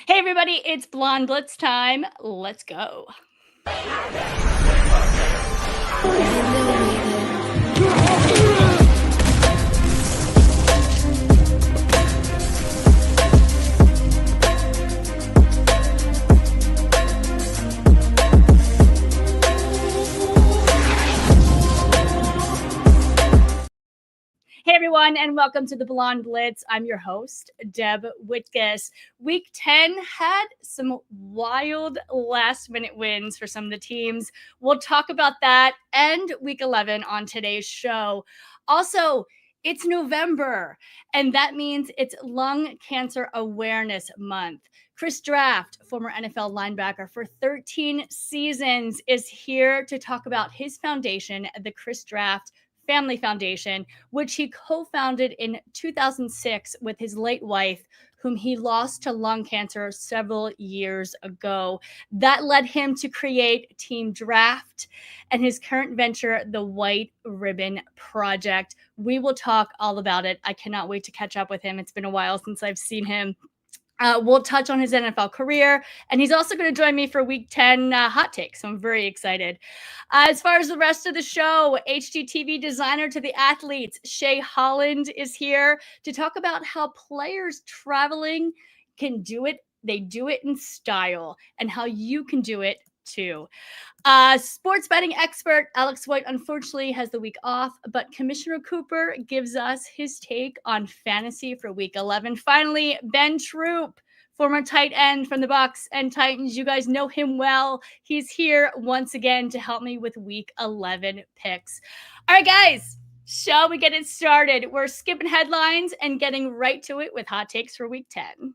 Hey everybody, it's Blonde Blitz time. Let's go. Hey everyone, and welcome to the Blonde Blitz. I'm your host, Deb Whitcas. Week 10 had some wild last-minute wins for some of the teams. We'll talk about that and Week 11 on today's show. Also, it's November, and that means it's Lung Cancer Awareness Month. Chris Draft, former NFL linebacker for 13 seasons, is here to talk about his foundation, the Chris Draft Family Foundation, which he co-founded in 2006 with his late wife, whom he lost to lung cancer several years ago. That led him to create Team Draft and his current venture, the White Ribbon Project. We will talk all about it. I cannot wait to catch up with him. It's been a while since I've seen him. We'll touch on his NFL career, and he's also going to join me for Week 10 hot takes, so I'm very excited. As far as the rest of the show, HGTV designer to the athletes, Shay Holland, is here to talk about how players traveling can do it. They do it in style, and how you can do it too. Sports betting expert Alex White unfortunately has the week off, but Commissioner Cooper gives us his take on fantasy for Week 11. Finally, Ben Troop, former tight end from the Bucs and Titans. You guys know him well. He's here once again to help me with Week 11 picks. All right, guys, shall we get it started? We're skipping headlines and getting right to it with hot takes for Week 10.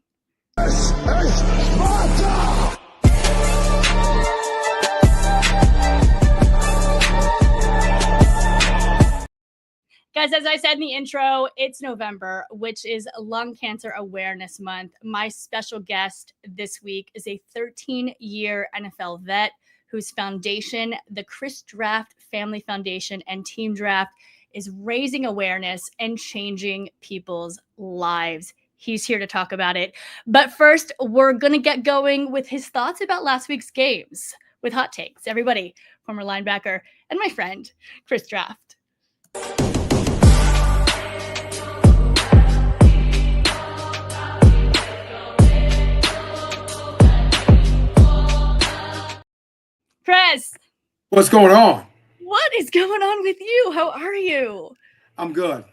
Guys, as I said in the intro, it's November, which is Lung Cancer Awareness Month. My special guest this week is a 13-year NFL vet whose foundation, the Chris Draft Family Foundation and Team Draft, is raising awareness and changing people's lives. He's here to talk about it. But first, we're going to get going with his thoughts about last week's games with hot takes. Everybody, former linebacker and my friend, Chris Draft. Chris, what's going on? What is going on with you? How are you? I'm good,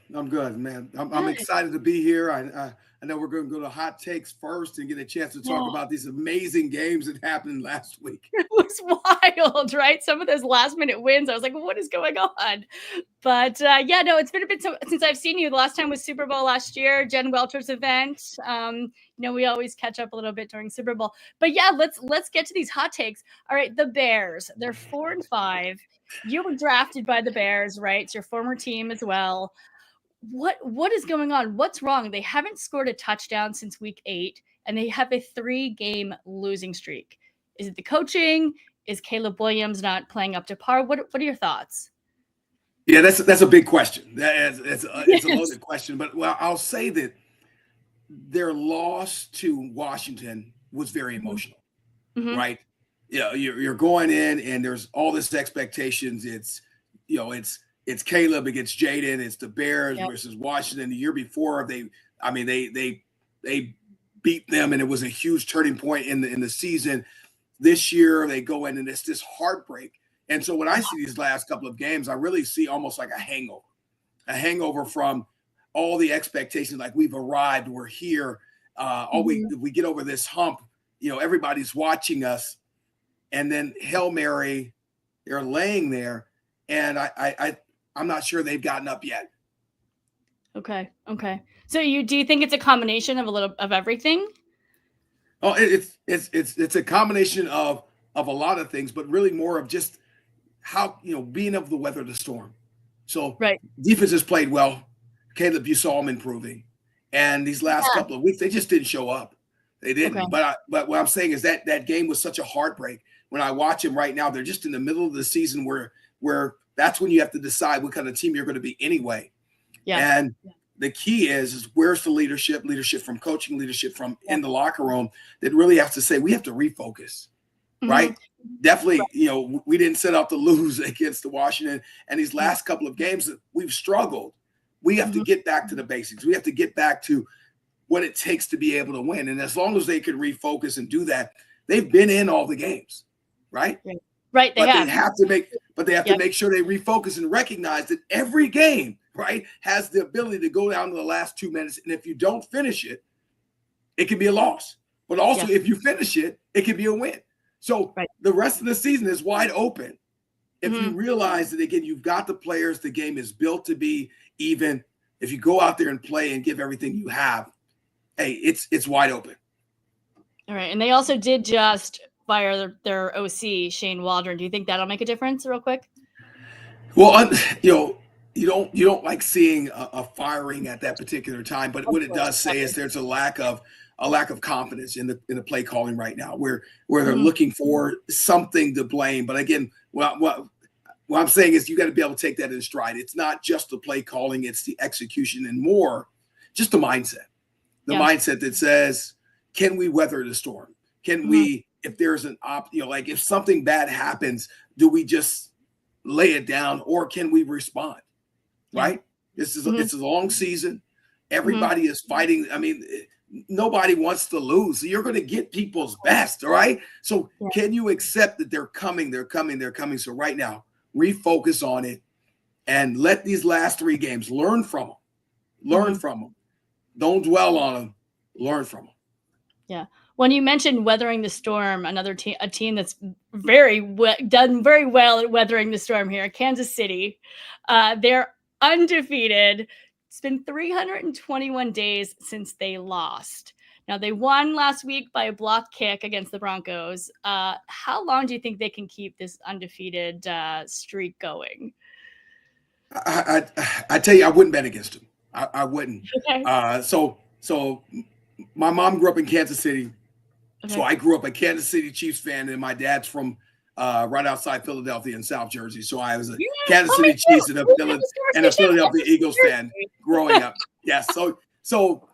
man. I'm excited to be here. I know we're going to go to hot takes first and get a chance to talk about these amazing games that happened last week. It was wild, right? Some of those last minute wins, I was like, what is going on? But it's been a bit since I've seen you. The last time was Super Bowl last year, Jen Welter's event. We always catch up a little bit during Super Bowl. But yeah, let's get to these hot takes. All right, the Bears, they're 4-5. You were drafted by the Bears, right? It's your former team as well. What is going on? What's wrong? They haven't scored a touchdown since week 8, and they have a 3-game losing streak. Is it the coaching? Is Caleb Williams not playing up to par? What are your thoughts? Yeah, that's a big question. It's a loaded question, but I'll say that their loss to Washington was very emotional, right? Yeah, you're going in and there's all this expectations. It's Caleb against Jaden. It's the Bears versus Washington. The year before, they beat them, and it was a huge turning point in the season. This year, they go in and it's this heartbreak. And so when I see these last couple of games, I really see almost like a hangover from all the expectations. Like, we've arrived, we're here. We get over this hump. Everybody's watching us, and then Hail Mary, they're laying there, and I'm not sure they've gotten up yet. Okay. So do you think it's a combination of a little of everything? Oh, it's a combination of a lot of things, but really more of just how, being able to weather the storm. So defense has played well. Caleb, you saw them improving, and these last couple of weeks they just didn't show up. They didn't. Okay. But what I'm saying is that game was such a heartbreak. When I watch them right now, they're just in the middle of the season where that's when you have to decide what kind of team you're going to be anyway. Yeah. And the key is where's the leadership from coaching, leadership from in the locker room that really has to say, we have to refocus, right? Definitely, we didn't set out to lose against the Washington, and these last couple of games we've struggled. We have to get back to the basics. We have to get back to what it takes to be able to win. And as long as they can refocus and do that, they've been in all the games, right? Right. They have to make sure they refocus and recognize that every game, right, has the ability to go down to the last 2 minutes. And if you don't finish it, it can be a loss. But also, if you finish it, it can be a win. So the rest of the season is wide open. If you realize that, again, you've got the players, the game is built to be even. If you go out there and play and give everything you have, hey, it's wide open. All right. And they also did just fire their OC, Shane Waldron. Do you think that'll make a difference real quick? Well, you don't like seeing a firing at that particular time, but what it does say is there's a lack of confidence in the play calling right now, where they're looking for something to blame. But again, what I'm saying is you got to be able to take that in stride. It's not just the play calling, it's the execution and more just the mindset. The mindset that says, can we weather the storm? Can we, if there's an like if something bad happens, do we just lay it down, or can we respond? Right? This is it's a long season. Everybody is fighting. I mean, nobody wants to lose. So you're going to get people's best. All right. So can you accept that they're coming? They're coming. So right now, refocus on it and let these last 3 games learn from them. Learn from them. Don't dwell on them. Learn from them. Yeah. When you mentioned weathering the storm, another team, a team that's done very well at weathering the storm here, Kansas City. They're undefeated. It's been 321 days since they lost. Now, they won last week by a block kick against the Broncos. How long do you think they can keep this undefeated streak going? I tell you, I wouldn't bet against them. I wouldn't. Okay. So my mom grew up in Kansas City. Okay. So I grew up a Kansas City Chiefs fan, and my dad's from right outside Philadelphia in South Jersey. So I was a Kansas City Chiefs and a Philadelphia Eagles fan growing up. Yes. So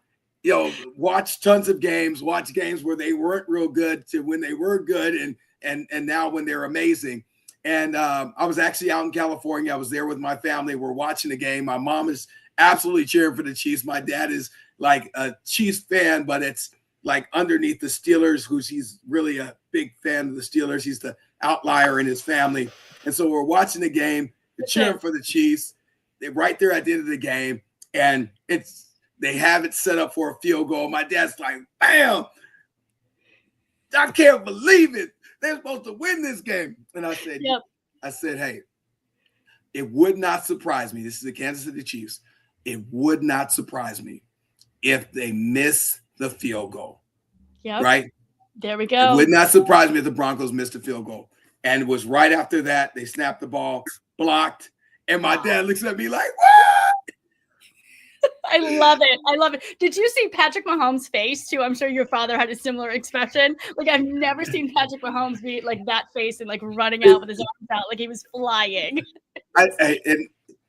watch tons of games, watch games where they weren't real good to when they were good, and now when they're amazing. And I was actually out in California. I was there with my family. We're watching the game. My mom is absolutely cheering for the Chiefs. My dad is like a Chiefs fan, but it's like underneath the Steelers, he's really a big fan of the Steelers. He's the outlier in his family. And so we're watching the game, we're cheering for the Chiefs. They're right there at the end of the game, and they have it set up for a field goal. My dad's like, bam! I can't believe it. They're supposed to win this game. And I said, hey, it would not surprise me. This is the Kansas City Chiefs. It would not surprise me if they miss the field goal. Yeah. Right? There we go. It would not surprise me if the Broncos missed the field goal. And it was right after that, they snapped the ball, blocked, and my dad looks at me like, what? I love it. I love it. Did you see Patrick Mahomes' face too? I'm sure your father had a similar expression. Like, I've never seen Patrick Mahomes be like that face and like running out with his arms out like he was flying.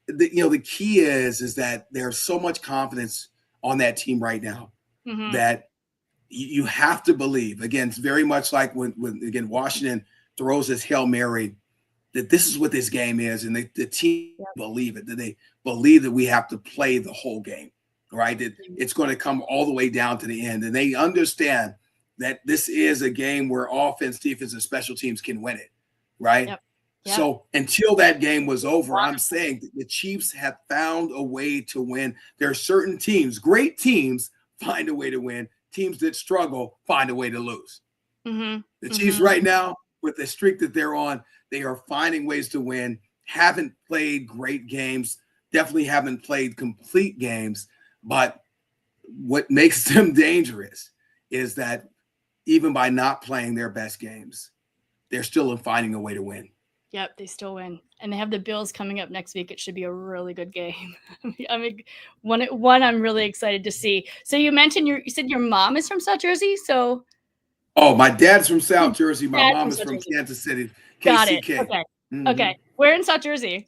The key is that there's so much confidence on that team right now that you have to believe. Again, it's very much like when Washington throws this Hail Mary, that this is what this game is, and the team believe it, that they believe that we have to play the whole game, right? That it's going to come all the way down to the end, and they understand that this is a game where offense, defense, and special teams can win it, right? Yep. So until that game was over, I'm saying that the Chiefs have found a way to win. There are certain teams, great teams, find a way to win. Teams that struggle find a way to lose. The Chiefs right now, with the streak that they're on, they are finding ways to win. Haven't played great games. Definitely haven't played complete games. But what makes them dangerous is that even by not playing their best games, they're still finding a way to win. Yep, they still win. And they have the Bills coming up next week. It should be a really good game. I mean, one I'm really excited to see. So you mentioned you said your mom is from South Jersey, so my dad's from South Jersey. My mom is from Kansas City. Got it. Okay. Okay. Where in South Jersey?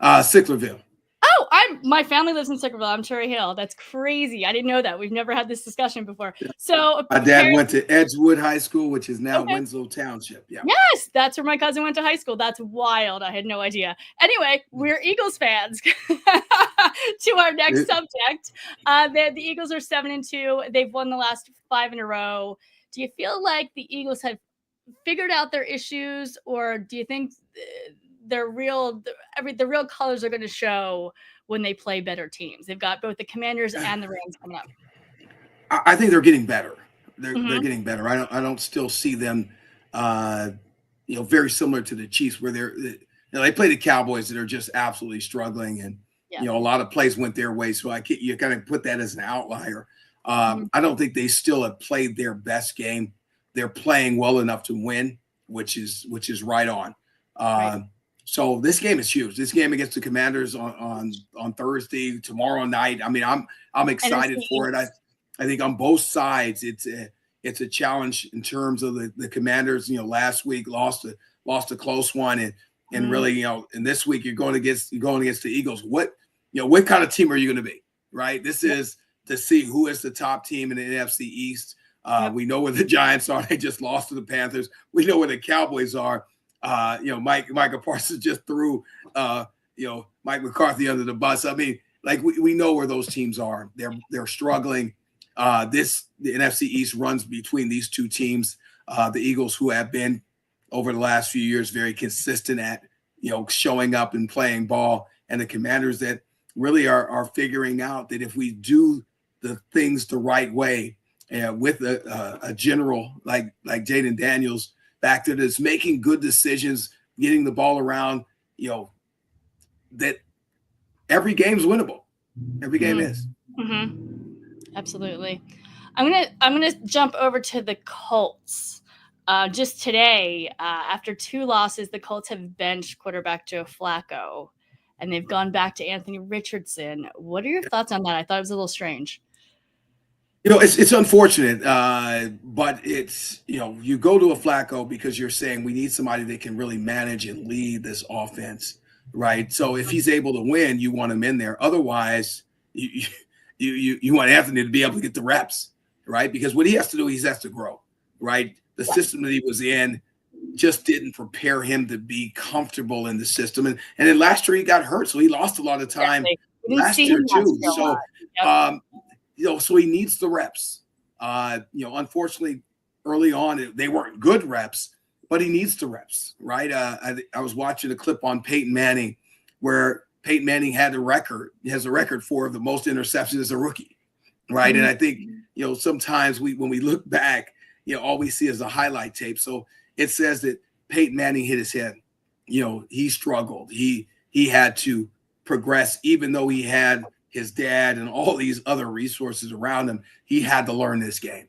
Sicklerville. Oh, my family lives in Sickerville. I'm Cherry Hill. That's crazy. I didn't know that. We've never had this discussion before. So My dad went to Edgewood High School, which is now Winslow Township. Yeah. Yes, that's where my cousin went to high school. That's wild. I had no idea. Anyway, we're Eagles fans. To our next subject. The Eagles are 7-2. They've won the last 5 in a row. Do you feel like the Eagles have figured out their issues, or do you think the real colors are going to show when they play better teams? They've got both the Commanders and the Rams coming up. I think they're getting better. They're getting better. I don't still see them, very similar to the Chiefs, where they play the Cowboys that are just absolutely struggling, and a lot of plays went their way. So you kind of put that as an outlier. I don't think they still have played their best game. They're playing well enough to win, which is right on. Right. So this game is huge. This game against the Commanders on Thursday, tomorrow night. I mean, I'm excited for it. I think on both sides, it's a challenge in terms of the Commanders. Last week lost a close one, and really, and this week you're going against the Eagles. What kind of team are you going to be? Right. This is to see who is the top team in the NFC East. We know where the Giants are. They just lost to the Panthers. We know where the Cowboys are. Micah Parsons just threw Mike McCarthy under the bus. I mean, like we know where those teams are. They're struggling. The NFC East runs between these two teams. The Eagles, who have been over the last few years very consistent at showing up and playing ball, and the Commanders that really are figuring out that if we do the things the right way, with a general like Jaden Daniels back there that's making good decisions, getting the ball around, that every game's winnable. Every game is. Absolutely. I'm gonna jump over to the Colts. Just today, after 2 losses, the Colts have benched quarterback Joe Flacco, and they've gone back to Anthony Richardson. What are your thoughts on that? I thought it was a little strange. It's unfortunate, but it's, you go to a Flacco because you're saying we need somebody that can really manage and lead this offense, right? So if he's able to win, you want him in there. Otherwise, you want Anthony to be able to get the reps, right? Because what he has to do, he has to grow, right? The system that he was in just didn't prepare him to be comfortable in the system. And then last year he got hurt, so he lost a lot of time last year too. So, so he needs the reps. Unfortunately, early on, they weren't good reps, but he needs the reps, right? I was watching a clip on Peyton Manning where Peyton Manning has a record for the most interceptions as a rookie, right? And I think, sometimes when we look back, all we see is a highlight tape. So it says that Peyton Manning hit his head. He struggled. He had to progress, even though he had his dad and all these other resources around him. He had to learn this game,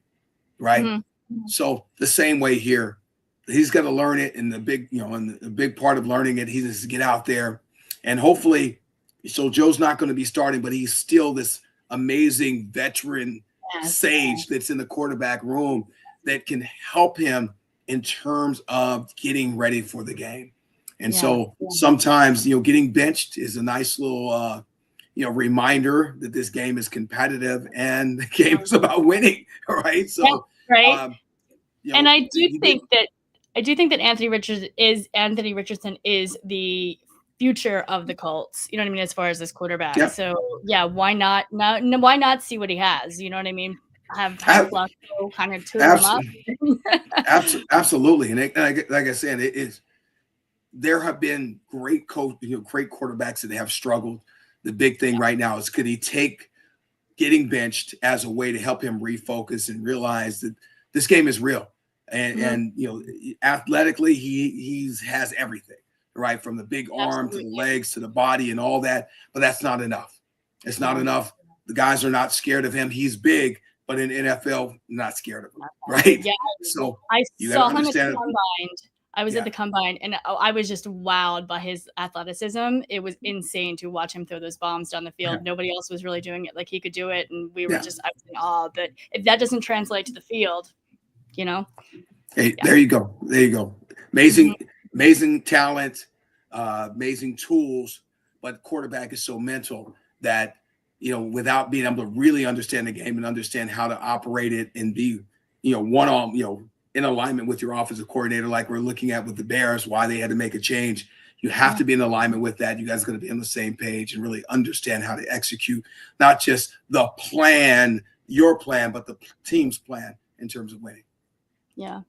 right? So the same way here, he's got to learn it. And the big part of learning it, he needs to get out there, and hopefully, so Joe's not going to be starting, but he's still this amazing veteran sage that's in the quarterback room that can help him in terms of getting ready for the game. And so sometimes, getting benched is a nice little, reminder that this game is competitive and the game is about winning. Right. So, right. And I do think that Anthony Richardson is the future of the Colts. You know what I mean? As far as this quarterback. Yeah. So why not? Why not see what he has? You know what I mean? Have Flacco kind of tune him up. Absolutely. And like I said, it is. There have been great quarterbacks that have struggled. The big thing right now is, could he take getting benched as a way to help him refocus and realize that this game is real, and athletically he has everything, right, from the big arm to the legs to the body and all that. But that's not enough. It's not enough. The guys are not scared of him. He's big, but in NFL, not scared of him, right? Yeah. So I saw him at the combine. I was at the combine, and I was just wowed by his athleticism. It was insane to watch him throw those bombs down the field. Yeah. Nobody else was really doing it like he could do it, and we were I was in awe. But if that doesn't translate to the field, Hey, there you go. There you go. Amazing talent, amazing tools, but quarterback is so mental that, without being able to really understand the game and understand how to operate it and be, in alignment with your offensive coordinator, like we're looking at with the Bears, why they had to make a change. You have to be in alignment with that. You guys are going to be on the same page and really understand how to execute, not just the plan, your plan, but the team's plan in terms of winning. Yeah.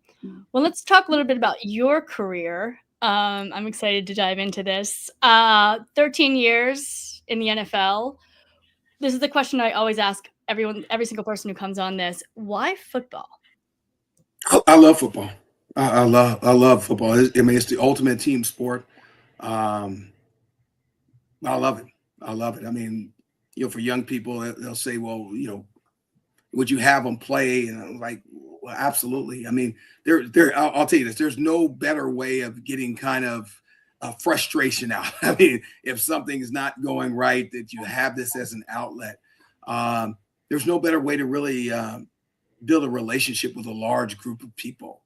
Well, let's talk a little bit about your career. I'm excited to dive into this. 13 years in the NFL. This is the question I always ask every single person who comes on this. Why football? I love football. I love football. It's the ultimate team sport. I love it. I love it. I mean, for young people, they'll say, well, would you have them play? And I'm like, well, absolutely. I mean, I'll tell you this, there's no better way of getting kind of frustration out. I mean, if something is not going right, that you have this as an outlet. There's no better way to really build a relationship with a large group of people,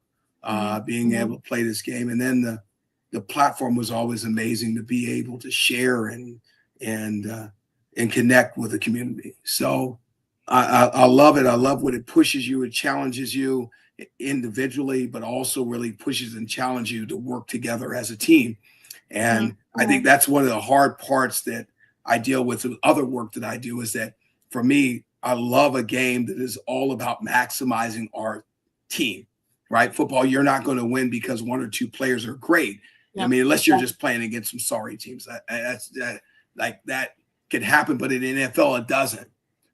being able to play this game. And then the platform was always amazing to be able to share and connect with the community. So I love it. I love what it pushes you. It challenges you individually, but also really pushes and challenges you to work together as a team. And I think that's one of the hard parts that I deal with other work that I do, is that for me, I love a game that is all about maximizing our team, right? Football, you're not going to win because one or two players are great. I mean, unless you're just playing against some sorry teams. That can happen, but in NFL, it doesn't.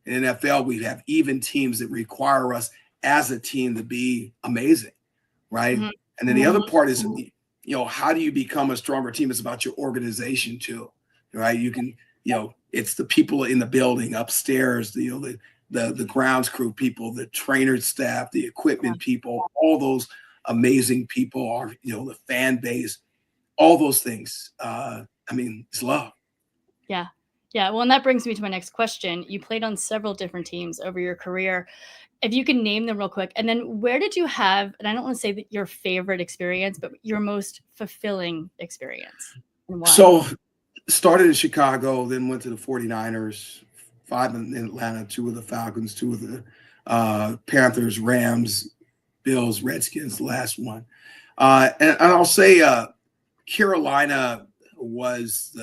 In NFL, we have even teams that require us as a team to be amazing, right? And then the other part is, how do you become a stronger team? It's about your organization too, right? You can, it's the people in the building upstairs, the grounds crew people, the trainer staff, the equipment people, all those amazing people are, the fan base, all those things. I mean, it's love. Yeah. Yeah. Well, and that brings me to my next question. You played on several different teams over your career. If you can name them real quick, and then where did you have, and I don't want to say that your favorite experience, but your most fulfilling experience, and why? So started in Chicago, then went to the 49ers, 5 in Atlanta, 2 with the Falcons, 2 with the Panthers, Rams, Bills, Redskins, the last one. And I'll say Carolina was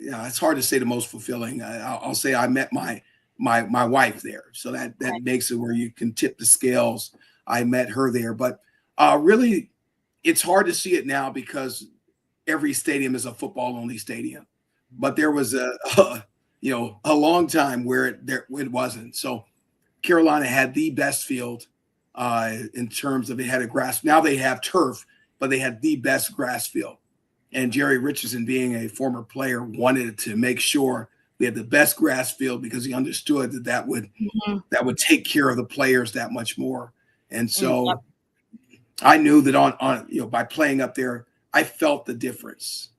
it's hard to say the most fulfilling. I'll say I met my wife there, so that makes it where you can tip the scales. I met her there, but really, it's hard to see it now because every stadium is a football only stadium. But there was a long time where it wasn't. So Carolina had the best field in terms of, it had a grass. Now they have turf, but they had the best grass field. And Jerry Richardson, being a former player, wanted to make sure we had the best grass field because he understood that would take care of the players that much more. And so I knew that on by playing up there, I felt the difference.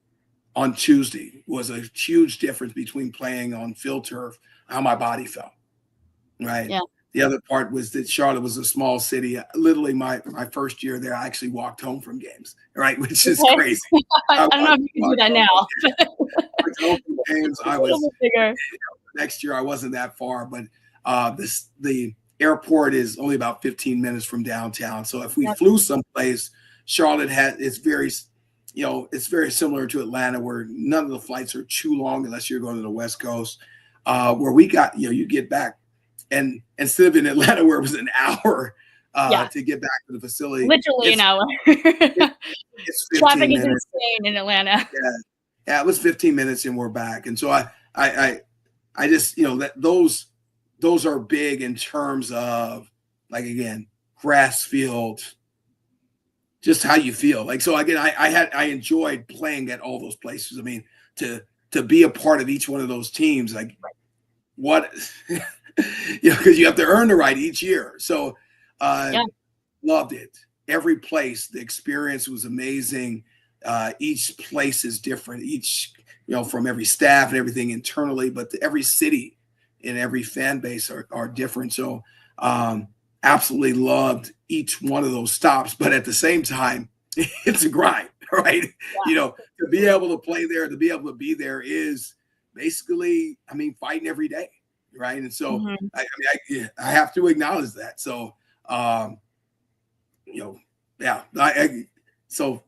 On Tuesday was a huge difference between playing on field turf, how my body felt. Right. Yeah. The other part was that Charlotte was a small city. Literally, my first year there, I actually walked home from games, right, which is crazy. I don't know if you can do that now. Games, I was bigger. Next year, I wasn't that far, but the airport is only about 15 minutes from downtown. So if we flew someplace, Charlotte it's very similar to Atlanta, where none of the flights are too long unless you're going to the West Coast. Where we got, you get back. And instead of in Atlanta, where it was an hour to get back to the facility, literally an hour. It's 15 Traffic minutes. is insane in Atlanta. Yeah, it was 15 minutes and we're back. And so I just, that those are big in terms of, like, again, grass field, just how you feel. Like, so again, I enjoyed playing at all those places. I mean, to be a part of each one of those teams, like what. Because you have to earn the right each year. So loved it. Every place, the experience was amazing. Each place is different. Each, from every staff and everything internally, but every city and every fan base are different. So, absolutely loved each one of those stops. But at the same time, it's a grind, right? Yeah. You know, to be able to play there, to be able to be there is basically, I mean, fighting every day, right? And so Mhm. I have to acknowledge that. So, um, you know, yeah, so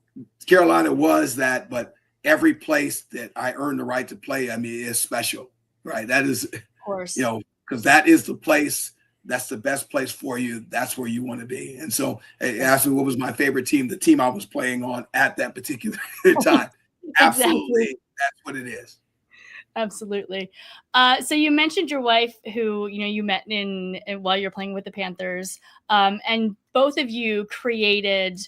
Carolina was that, but every place that I earned the right to play, I mean, is special, right? That is, Of course. you know, because that is the place. That's the best place for you. That's where you want to be. And so, asked me what was my favorite team. The team I was playing on at that particular time. Exactly. Absolutely, that's what it is. Absolutely. So you mentioned your wife, who you met while you're playing with the Panthers, and both of you created,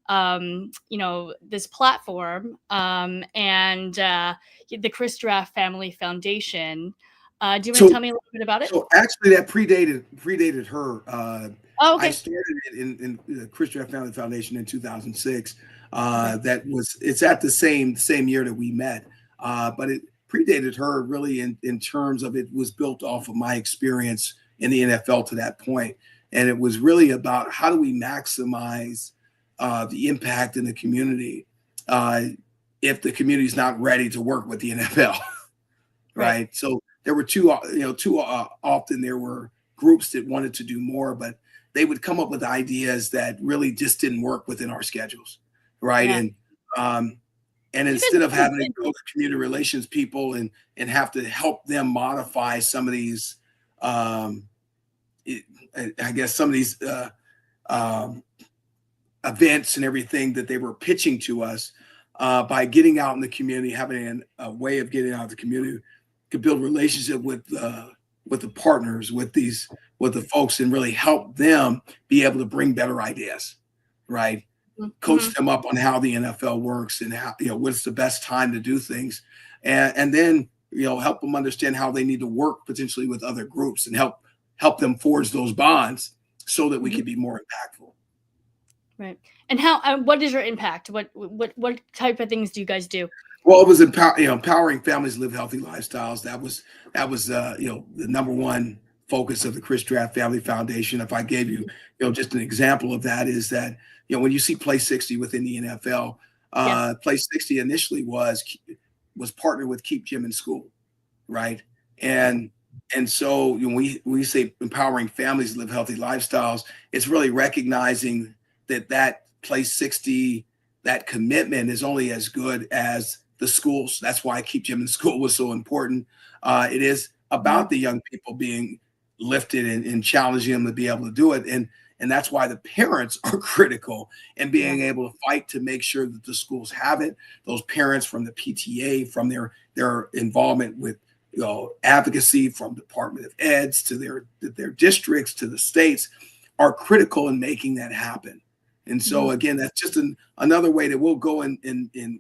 this platform, and the Chris Draft Family Foundation. Do you want to So tell me a little bit about it? So actually, that predated her. Oh, I okay. started it in the Christian Family Foundation in 2006. Okay. It's at the same year that we met, but it predated her really in terms of it was built off of my experience in the NFL to that point, and it was really about how do we maximize the impact in the community uh, if the community is not ready to work with the NFL. Right. Right? So there were too often there were groups that wanted to do more, but they would come up with ideas that really just didn't work within our schedules, right? Yeah. Um, and Even instead of even having to go to community relations people and have to help them modify some of these, um, it, I guess some of these um, events and everything that they were pitching to us by getting out in the community, having a way of getting out of the community, could build relationship with the partners, with the folks, and really help them be able to bring better ideas, right? Coach Mhm. them up on how the NFL works and how what's the best time to do things, and then help them understand how they need to work potentially with other groups and help them forge those bonds so that we Mhm. can be more impactful. Right. And what is your impact? What type of things do you guys do? Well, it was empowering families to live healthy lifestyles. That was the number one focus of the Chris Draft Family Foundation. If I gave you just an example of that, is that when you see Play 60 within the NFL, Yes. Play 60 initially was partnered with Keep Gym in School, right? And so when we say empowering families to live healthy lifestyles, it's really recognizing that Place 60, that commitment is only as good as the schools. That's why Keep Gym in School was so important. It is Mhm. about the young people being lifted and challenging them to be able to do it. And that's why the parents are critical in Yeah. being able to fight to make sure that the schools have it. Those parents from the PTA, from their involvement with advocacy, from Department of Eds to their districts to the states, are critical in making that happen. And so Mhm. again, that's just another way that we'll go and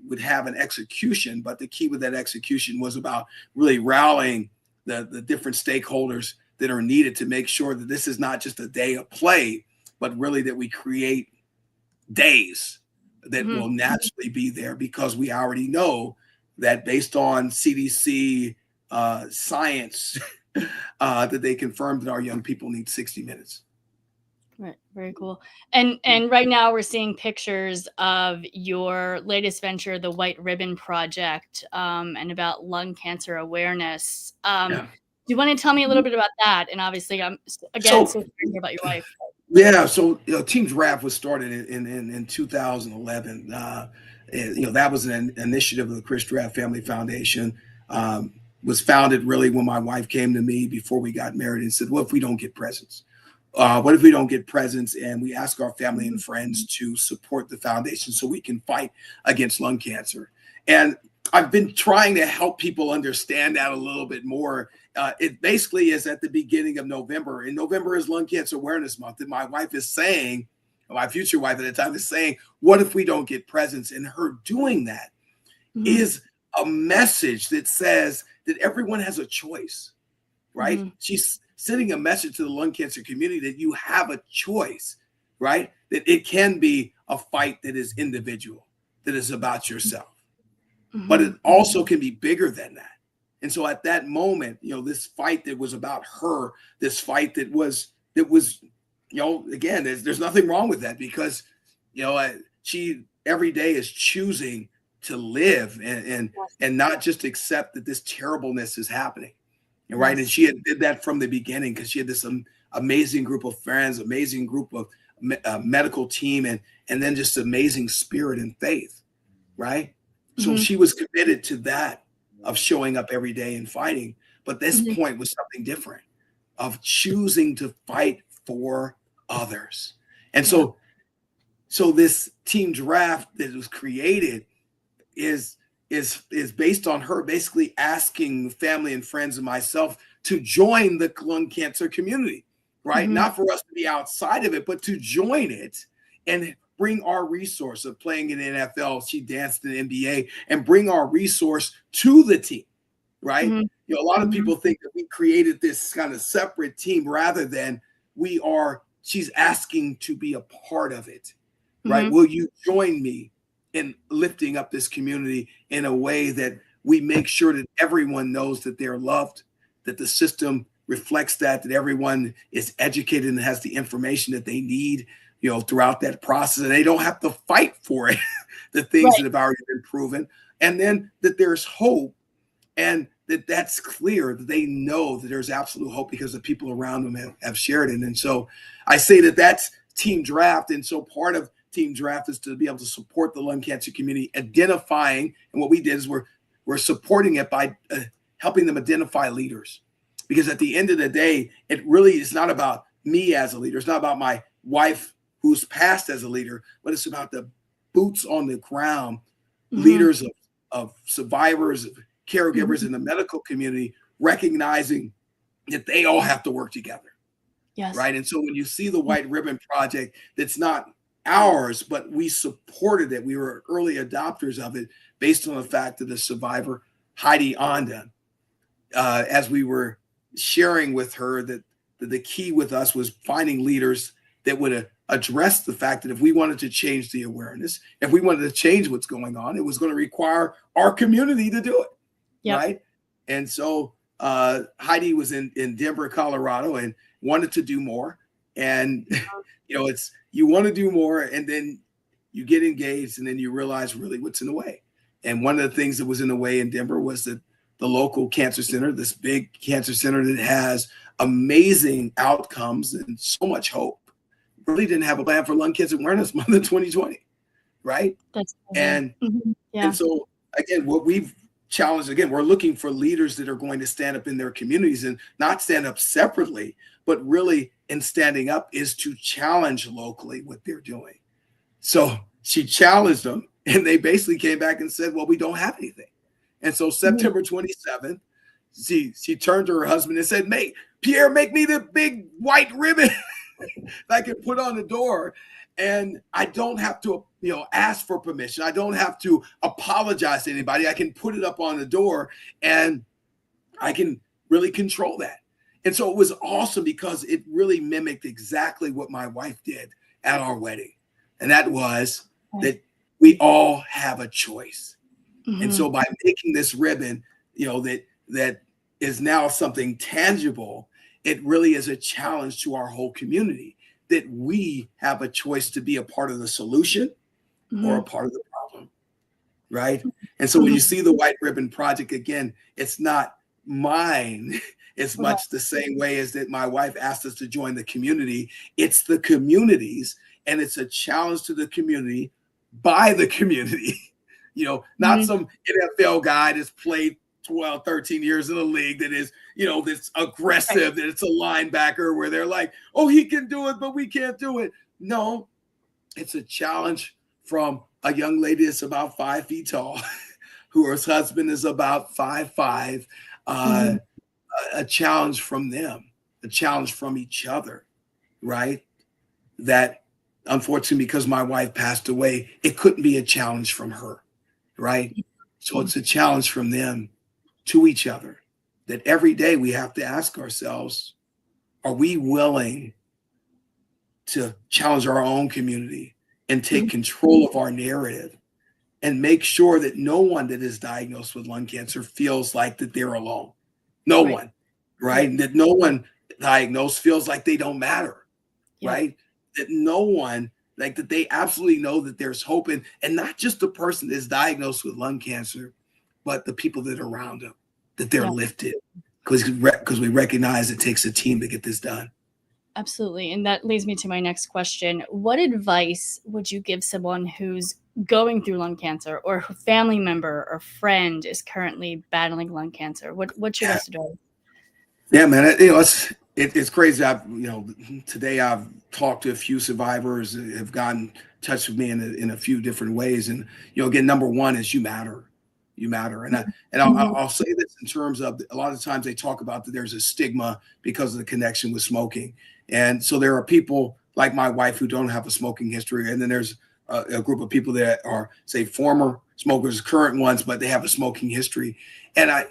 would have an execution. But the key with that execution was about really rallying the different stakeholders that are needed to make sure that this is not just a day of play, but really that we create days that will Mhm. naturally be there, because we already know that based on CDC science, that they confirmed that our young people need 60 minutes. Right. Very cool. And right now we're seeing pictures of your latest venture, the White Ribbon Project, and about lung cancer awareness. Yeah. Do you want to tell me a little bit about that? And obviously, I'm again So so sorry to hear about your wife. yeah, so Team Draft was started in 2011. That was an initiative of the Chris Draft Family Foundation. Was founded really when my wife came to me before we got married and said, "What if we don't get presents? What if we don't get presents and we ask our family and friends to support the foundation so we can fight against lung cancer?" And I've been trying to help people understand that a little bit more. It basically is at the beginning of November, and November is Lung Cancer Awareness Month. And my wife is saying, my future wife at the time is saying, "What if we don't get presents?" And her doing that Mhm. is a message that says that everyone has a choice, right? Mhm. She's sending a message to the lung cancer community that you have a choice, right? That it can be a fight that is individual, that is about yourself, but it Mhm. also can be bigger than that. And so at that moment, this fight that was about her, this fight that was, again, there's nothing wrong with that, because, she every day is choosing to live and not just accept that this terribleness is happening. Right. And she did that from the beginning because she had this amazing group of friends, amazing group of medical team, and then just amazing spirit and faith. Right. So she was committed to that, of showing up every day and fighting. But this point was something different, of choosing to fight for others. And so this team draft that was created is based on her basically asking family and friends and myself to join the lung cancer community, right? Not for us to be outside of it, but to join it and bring our resource of playing in the NFL. She danced in the NBA, and bring our resource to the team, right? You know, a lot of people think that we created this kind of separate team rather than she's asking to be a part of it, right? Will you join me in lifting up this community in a way that we make sure that everyone knows that they're loved, that the system reflects that everyone is educated and has the information that they need, you know, throughout that process, and they don't have to fight for it, the things that have already been proven, and then that there's hope, and that's clear, that they know that there's absolute hope because the people around them have shared it. And so I say that that's team draft. And so part of team draft is to be able to support the lung cancer community, identifying, and what we did is we're supporting it by helping them identify leaders. Because at the end of the day, it really is not about me as a leader. It's not about my wife who's passed as a leader, but it's about the boots on the ground, leaders of survivors, of caregivers in the medical community, recognizing that they all have to work together. Right. And so when you see the White Ribbon Project, that's not ours, but we supported it. We were early adopters of it based on the fact that the survivor, Heidi Onda, as we were sharing with her, that the key with us was finding leaders that would address the fact that if we wanted to change the awareness, if we wanted to change what's going on, it was going to require our community to do it. Right. And so Heidi was in Denver, Colorado, and wanted to do more. And, you know, you want to do more, and then you get engaged, and then you realize really what's in the way. And one of the things that was in the way in Denver was that the local cancer center, this big cancer center that has amazing outcomes and so much hope, really didn't have a plan for Lung Cancer Awareness Month in 2020. Right. And so, again, what we've challenged, again, we're looking for leaders that are going to stand up in their communities, and not stand up separately, but really in standing up is to challenge locally what they're doing. So she challenged them, and they basically came back and said, well, we don't have anything. And so September 27th, she turned to her husband and said, Pierre, make me the big white ribbon that I can put on the door. And I don't have to, you know, ask for permission. I don't have to apologize to anybody. I can put it up on the door, and I can really control that. And so it was awesome because it really mimicked exactly what my wife did at our wedding. And that was that we all have a choice. And so by making this ribbon, you know, that is now something tangible, it really is a challenge to our whole community, that we have a choice to be a part of the solution or a part of the problem, right? And so when you see the White Ribbon Project, again, it's not mine as much the same way as that my wife asked us to join the community. It's the communities, and it's a challenge to the community by the community. You know, not some NFL guy that's played 12, 13 years in the league that is, you know, that's aggressive, that it's a linebacker where they're like, oh, he can do it, but we can't do it. No, it's a challenge from a young lady that's about 5 feet tall, whose husband is about 5'5", a challenge from them, a challenge from each other, right? That unfortunately, because my wife passed away, it couldn't be a challenge from her, right? So it's a challenge from them to each other, that every day we have to ask ourselves, are we willing to challenge our own community and take control of our narrative and make sure that no one that is diagnosed with lung cancer feels like that they're alone? No one, right? And that no one diagnosed feels like they don't matter, right? That no one like that they absolutely know that there's hope, and not just the person that's diagnosed with lung cancer, but the people that are around them, that they're lifted, because we recognize it takes a team to get this done. Absolutely. And that leads me to my next question. What advice would you give someone who's going through lung cancer, or a family member or friend is currently battling lung cancer? What's your best advice? Yeah, man. It's crazy. Today I've talked to a few survivors that have gotten in touch with me in a few different ways. And, again, number one is you matter. You matter. And I'll say this in terms of, a lot of times they talk about that there's a stigma because of the connection with smoking. And so there are people like my wife who don't have a smoking history. And then there's a group of people that are, say, former smokers, current ones, but they have a smoking history. And I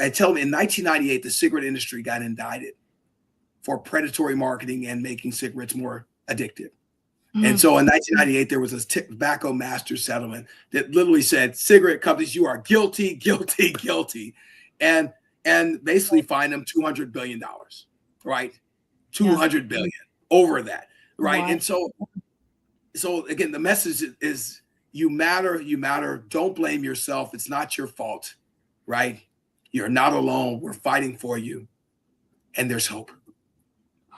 tell them, in 1998, the cigarette industry got indicted for predatory marketing and making cigarettes more addictive. And so in 1998, there was a tobacco master settlement that literally said, cigarette companies, you are guilty, guilty, guilty, and basically fined them $200 billion, right? $200 billion over that, right? Wow. And so again, the message is you matter, you matter. Don't blame yourself. It's not your fault, right? You're not alone. We're fighting for you, and there's hope.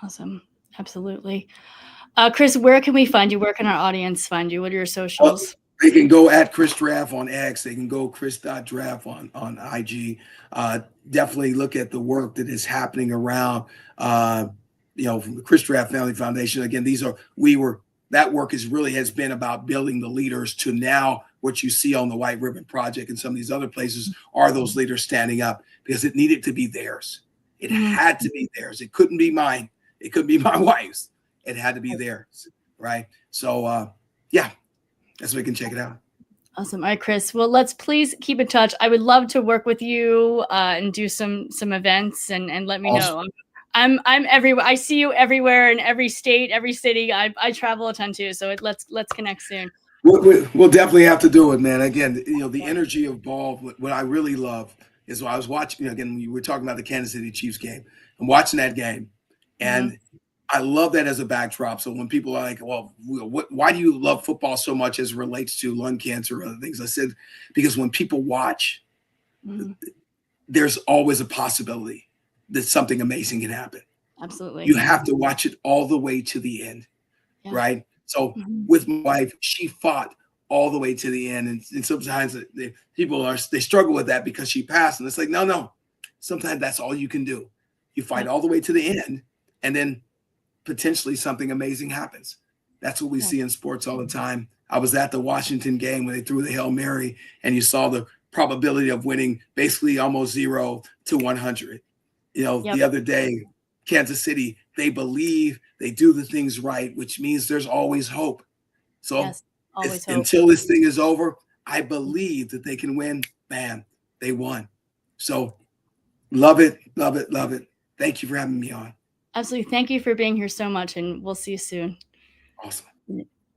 Awesome. Absolutely. Chris, where can we find you? Where can our audience find you? What are your socials? Well, they can go at Chris Draft on X. They can go Chris.Draft on IG. Definitely look at the work that is happening around, from the Chris Draft Family Foundation. Again, that work has been about building the leaders to now what you see on the White Ribbon Project and some of these other places are those leaders standing up, because it needed to be theirs. It had to be theirs. It couldn't be mine. It couldn't be my wife's. It had to be theirs, right? So, that's where we can check it out. Awesome. All right, Chris. Well, let's please keep in touch. I would love to work with you and do some events and let me know. I'm everywhere. I see you everywhere, in every state, every city. I travel a ton too. So let's connect soon. We'll definitely have to do it, man. Again, the energy of ball. What I really love is, I was watching. Again, we were talking about the Kansas City Chiefs game. I'm watching that game, and I love that as a backdrop. So when people are like, well, why do you love football so much as it relates to lung cancer or other things? I said, because when people watch, there's always a possibility that something amazing can happen. Absolutely. You have to watch it all the way to the end, right? So with my wife, she fought all the way to the end. And sometimes people struggle with that because she passed. And it's like, no. Sometimes that's all you can do. You fight all the way to the end, and then potentially something amazing happens. That's what we see in sports all the time. I was at the Washington game when they threw the Hail Mary, and you saw the probability of winning basically almost 0 to 100. The other day, Kansas City, they believe, they do the things right, which means there's always hope. So hope. Until this thing is over, I believe that they can win. Bam, they won. So love it, love it, love it. Thank you for having me on. Absolutely. Thank you for being here so much, and we'll see you soon. Awesome.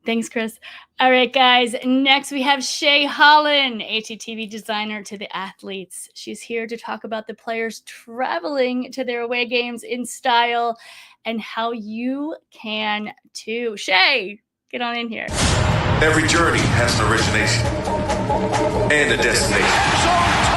Thanks, Chris. All right, guys. Next, we have Shay Holland, HGTV designer to the athletes. She's here to talk about the players traveling to their away games in style and how you can too. Shay, get on in here. Every journey has an origination and a destination.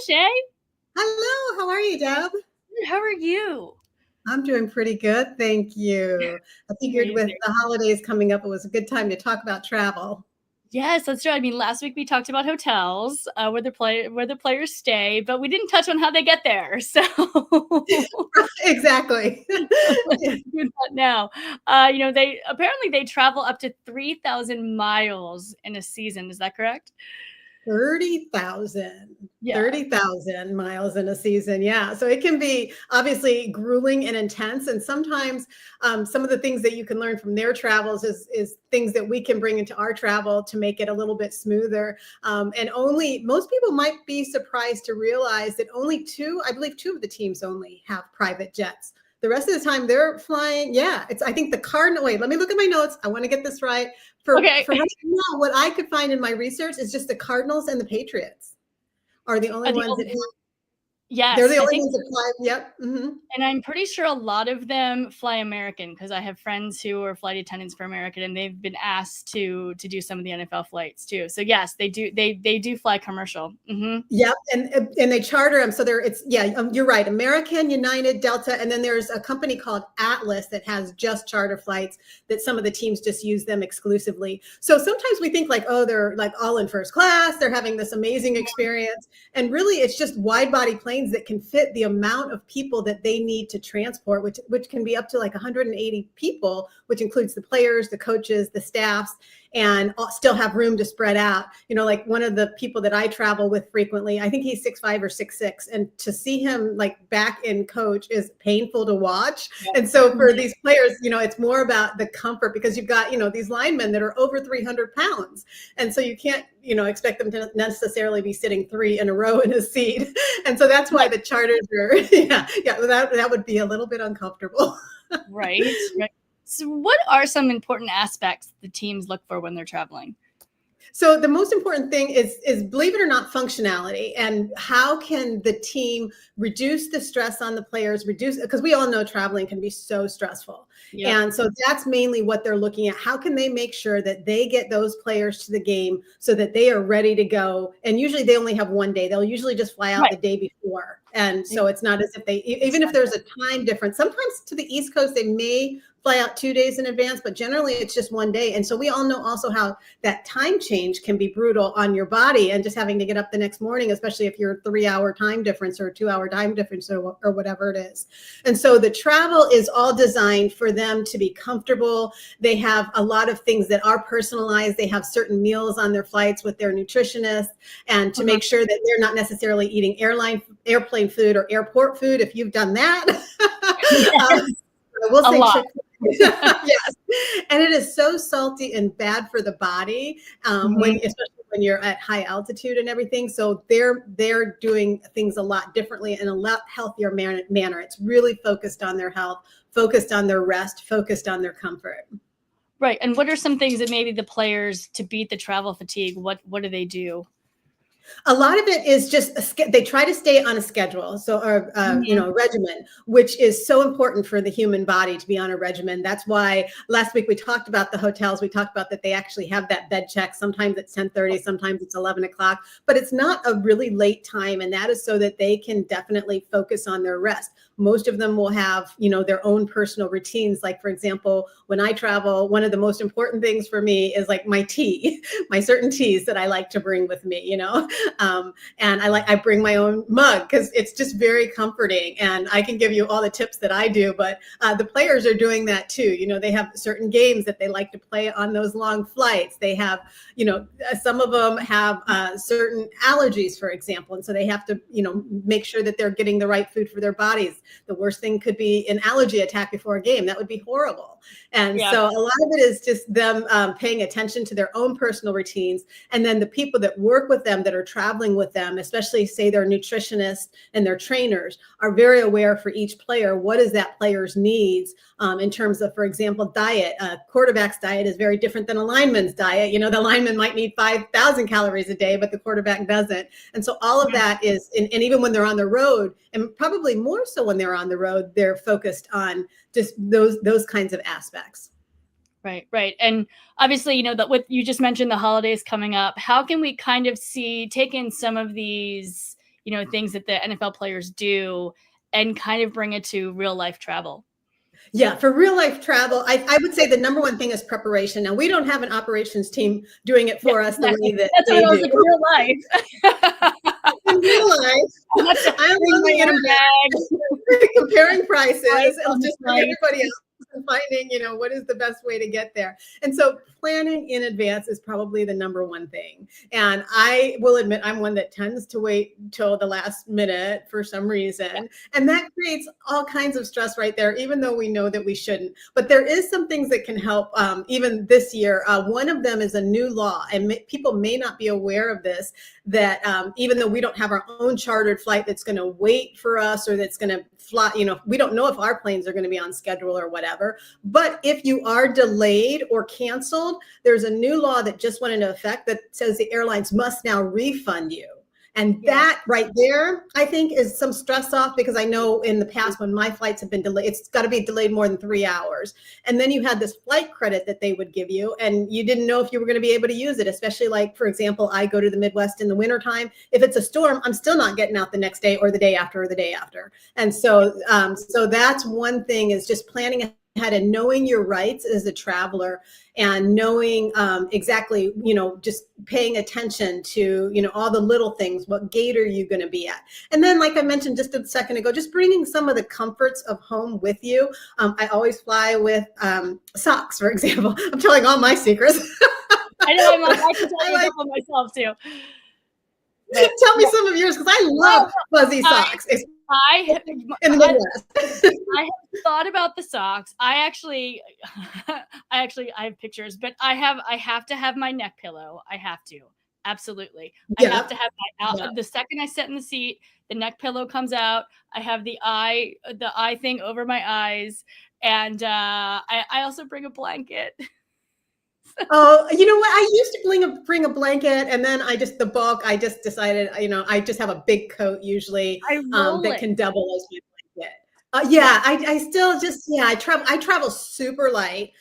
Shay. Hello, how are you, Deb? How are you? I'm doing pretty good, thank you. I figured with the holidays coming up, it was a good time to talk about travel. Yes, that's right. I mean, last week we talked about hotels where the players stay, but we didn't touch on how they get there. So exactly. Now, they travel up to 3,000 miles in a season. Is that correct? 30,000. Yeah. 30,000 miles in a season. Yeah. So it can be obviously grueling and intense. And sometimes some of the things that you can learn from their travels is things that we can bring into our travel to make it a little bit smoother. And most people might be surprised to realize that I believe two of the teams only have private jets. The rest of the time they're flying. Yeah. I think the Cardinal. Wait, let me look at my notes. I want to get this right. For right now, what I could find in my research is just the Cardinals and the Patriots are the only ones that have. Yes. They're the only ones that fly. Yep. Mm-hmm. And I'm pretty sure a lot of them fly American because I have friends who are flight attendants for American, and they've been asked to do some of the NFL flights too. So yes, they do. They do fly commercial. Mm-hmm. Yep, and they charter them. So you're right. American, United, Delta, and then there's a company called Atlas that has just charter flights that some of the teams just use them exclusively. So sometimes we think like, oh, they're like all in first class. They're having this amazing experience, and really it's just wide body planes that can fit the amount of people that they need to transport, which can be up to like 180 people, which includes the players, the coaches, the staffs, and still have room to spread out. Like one of the people that I travel with frequently, I think he's 6'5" or 6'6", and to see him like back in coach is painful to watch. And so for these players, it's more about the comfort, because you've got, these linemen that are over 300 pounds. And so you can't, expect them to necessarily be sitting three in a row in a seat. And so that's why the charters are, that would be a little bit uncomfortable. Right. So what are some important aspects the teams look for when they're traveling? So the most important thing is believe it or not, functionality, and how can the team reduce the stress on the players, because we all know traveling can be so stressful. Yep. And so that's mainly what they're looking at. How can they make sure that they get those players to the game so that they are ready to go? And usually they only have one day. They'll usually just fly out the day before. And so it's not as if even if there's a time difference, sometimes to the East Coast, they may fly out 2 days in advance, but generally it's just one day. And so we all know also how that time change can be brutal on your body, and just having to get up the next morning, especially if you're 3-hour time difference or 2-hour time difference or whatever it is. And so the travel is all designed for them to be comfortable. They have a lot of things that are personalized. They have certain meals on their flights with their nutritionist, and to make sure that they're not necessarily eating airplane food or airport food. If you've done that, we'll say yes, and it is so salty and bad for the body, especially when you're at high altitude and everything. So they're doing things a lot differently in a lot healthier manner. It's really focused on their health, focused on their rest, focused on their comfort. Right. And what are some things that maybe the players, to beat the travel fatigue, what do they do? A lot of it is just they try to stay on a schedule, a regimen, which is so important for the human body to be on a regimen. That's why last week we talked about the hotels. We talked about that they actually have that bed check. Sometimes it's 10:30, sometimes it's 11 o'clock, but it's not a really late time, and that is so that they can definitely focus on their rest. Most of them will have, their own personal routines. Like, for example, when I travel, one of the most important things for me is like my tea, my certain teas that I like to bring with me, and I bring my own mug because it's just very comforting, and I can give you all the tips that I do, but the players are doing that too. They have certain games that they like to play on those long flights. They have, some of them have certain allergies, for example, and so they have to, make sure that they're getting the right food for their bodies. The worst thing could be an allergy attack before a game. That would be horrible. And so a lot of it is just them paying attention to their own personal routines. And then the people that work with them, that are traveling with them, especially say their nutritionists and their trainers, are very aware for each player, what is that player's needs in terms of, for example, diet. A quarterback's diet is very different than a lineman's diet. The lineman might need 5,000 calories a day, but the quarterback doesn't. And so all of that is, and even when they're on the road, and probably more so when they're on the road, they're focused on just those kinds of aspects. Right. And obviously, that what you just mentioned, the holidays coming up, how can we kind of take in some of these, things that the NFL players do and kind of bring it to real life travel? Yeah, for real life travel, I would say the number one thing is preparation. Now, we don't have an operations team doing it for us the way that that's they what I was do. like, real life. In real life, I'm on the internet comparing prices and just like everybody else. and finding, what is the best way to get there. And so planning in advance is probably the number one thing. And I will admit I'm one that tends to wait till the last minute for some reason. And that creates all kinds of stress right there, even though we know that we shouldn't. But there is some things that can help even this year. One of them is a new law, and people may not be aware of this, that even though we don't have our own chartered flight that's going to wait for us or that's going to fly, we don't know if our planes are going to be on schedule or whatever. But if you are delayed or canceled, there's a new law that just went into effect that says the airlines must now refund you. And that right there, I think, is some stress off, because I know in the past when my flights have been delayed, it's got to be delayed more than 3 hours. And then you had this flight credit that they would give you, and you didn't know if you were going to be able to use it, especially like, for example, I go to the Midwest in the wintertime. If it's a storm, I'm still not getting out the next day or the day after or the day after. And so, so that's one thing, is just planning ahead and knowing your rights as a traveler, and knowing exactly, just paying attention to, all the little things. What gate are you going to be at? And then, like I mentioned just a second ago, just bringing some of the comforts of home with you. I always fly with socks, for example. I'm telling all my secrets. I know, I can tell you a couple myself too. Tell me some of yours, because I love fuzzy socks. I have thought about the socks. I have pictures, but I have to have my neck pillow. I have to. Absolutely. I have to have the second I sit in the seat, the neck pillow comes out. I have the eye thing over my eyes. And I also bring a blanket. Oh, you know what? I used to bring a blanket, and then I just decided, I just have a big coat usually that can double as my blanket. I still just, I travel super light,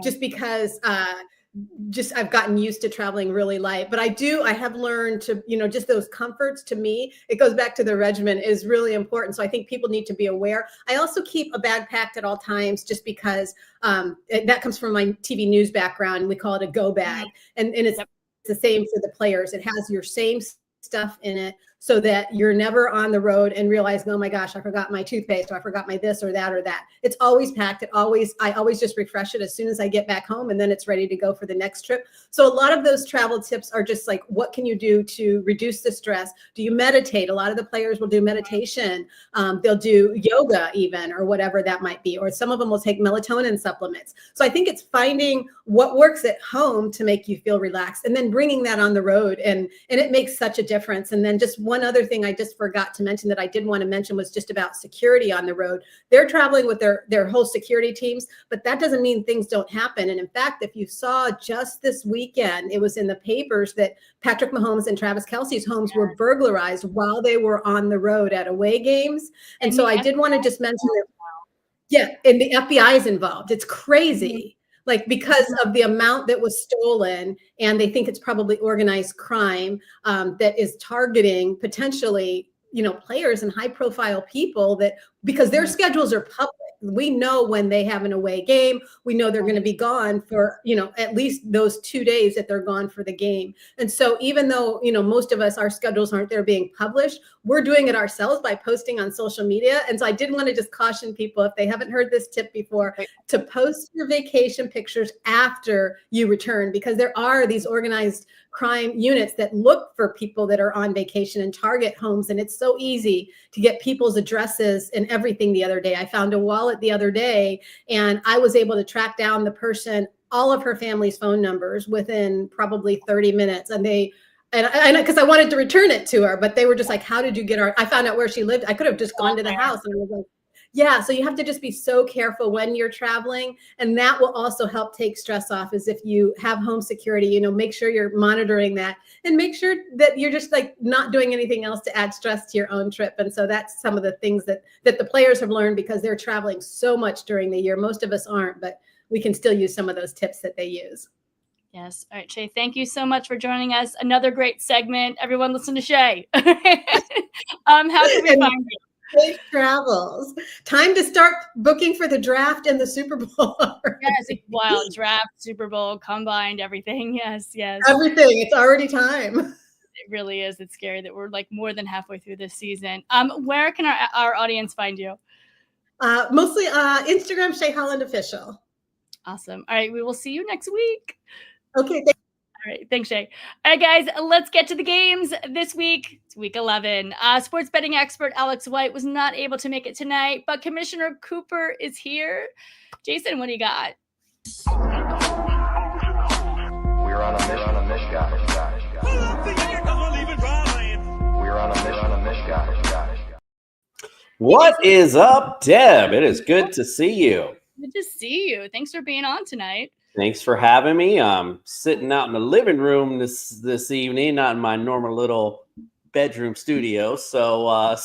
just because I've gotten used to traveling really light. But I have learned to, just those comforts, to me, it goes back to the regimen, is really important. So I think people need to be aware. I also keep a bag packed at all times, just because that comes from my TV news background. We call it a go bag. And it's the same for the players. It has your same stuff in it, so that you're never on the road and realizing, oh my gosh, I forgot my toothpaste, or I forgot my this or that or that. It's always packed. I always just refresh it as soon as I get back home, and then it's ready to go for the next trip. So a lot of those travel tips are just like, what can you do to reduce the stress? Do you meditate? A lot of the players will do meditation. They'll do yoga even, or whatever that might be. Or some of them will take melatonin supplements. So I think it's finding what works at home to make you feel relaxed, and then bringing that on the road. And it makes such a difference. And then just one other thing I just forgot to mention that I did want to mention was just about security on the road. They're traveling with their whole security teams, but that doesn't mean things don't happen. And in fact, if you saw just this weekend, it was in the papers that Patrick Mahomes and Travis Kelce's homes were burglarized while they were on the road at away games. And so I did want to just mention that, and the FBI is involved. It's crazy. Like, because of the amount that was stolen, and they think it's probably organized crime that is targeting potentially, players and high profile people, that because their schedules are public. We know when they have an away game, we know they're going to be gone for, at least those 2 days that they're gone for the game. And so even though, most of us, our schedules aren't there being published, we're doing it ourselves by posting on social media. And so I did want to just caution people, if they haven't heard this tip before, to post your vacation pictures after you return, because there are these organized crime units that look for people that are on vacation and target homes. And it's so easy to get people's addresses and everything. The other day, I found a wallet the other day, and I was able to track down the person, all of her family's phone numbers within probably 30 minutes. And because I wanted to return it to her, but they were just like, how did you get I found out where she lived. I could have just gone to the house, and I was like, so you have to just be so careful when you're traveling. And that will also help take stress off, is if you have home security, make sure you're monitoring that, and make sure that you're just like not doing anything else to add stress to your own trip. And so that's some of the things that the players have learned, because they're traveling so much during the year. Most of us aren't, but we can still use some of those tips that they use. Yes. All right, Shay, thank you so much for joining us. Another great segment. Everyone listen to Shay. How can we find you? Safe travels. Time to start booking for the draft and the Super Bowl. Yes, wild draft, Super Bowl, combined, everything. Yes. Everything. It's already time. It really is. It's scary that we're like more than halfway through this season. Where can our audience find you? Mostly Instagram, Shay Holland Official. Awesome. All right. We will see you next week. Okay. All right. Thanks, Shay. All right, guys, let's get to the games this week. It's week 11. Sports betting expert Alex White was not able to make it tonight, but Commissioner Cooper is here. Jason, what do you got? We're on a mission, guys. We're on a mission, guys. What is up, Deb? It is good to see you. Good to see you. Thanks for being on tonight. Thanks for having me. I'm sitting out in the living room this evening, not in my normal little bedroom studio. So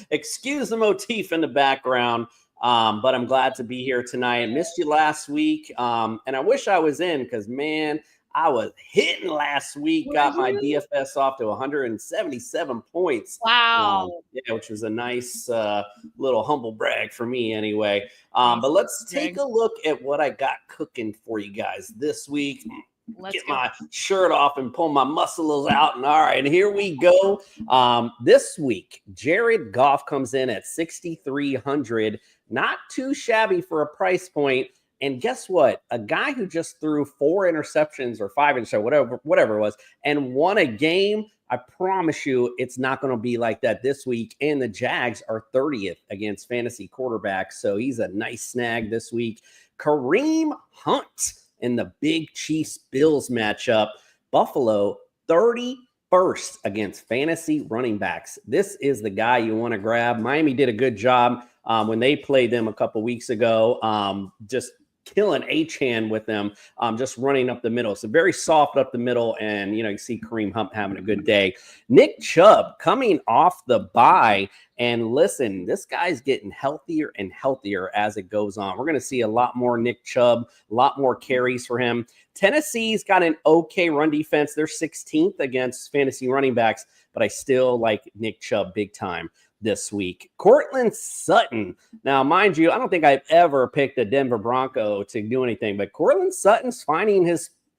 excuse the motif in the background, but I'm glad to be here tonight. I missed you last week, and I wish I was in because, man, I was hitting last week. Got my DFS off to 177 points. Wow. Yeah, which was a nice little humble brag for me anyway. But let's take a look at what I got cooking for you guys this week. Get my shirt off and pull my muscles out. And all right, here we go. This week, Jared Goff comes in at 6,300. Not too shabby for a price point. And guess what? A guy who just threw 4 interceptions or 5 interceptions, whatever it was, and won a game. I promise you it's not going to be like that this week. And the Jags are 30th against fantasy quarterbacks. So he's a nice snag this week. Kareem Hunt in the big Chiefs-Bills matchup. Buffalo 31st against fantasy running backs. This is the guy you want to grab. Miami did a good job when they played them a couple weeks ago. Just killing Achane with them, just running up the middle. So very soft up the middle, and you see Kareem Hunt having a good day. Nick Chubb coming off the bye, and listen, this guy's getting healthier and healthier as it goes on. We're going to see a lot more Nick Chubb, a lot more carries for him. Tennessee's got an okay run defense. They're 16th against fantasy running backs, but I still like Nick Chubb big time this week. Cortland Sutton. Now, mind you, I don't think I've ever picked a Denver Bronco to do anything, but Cortland Sutton's finding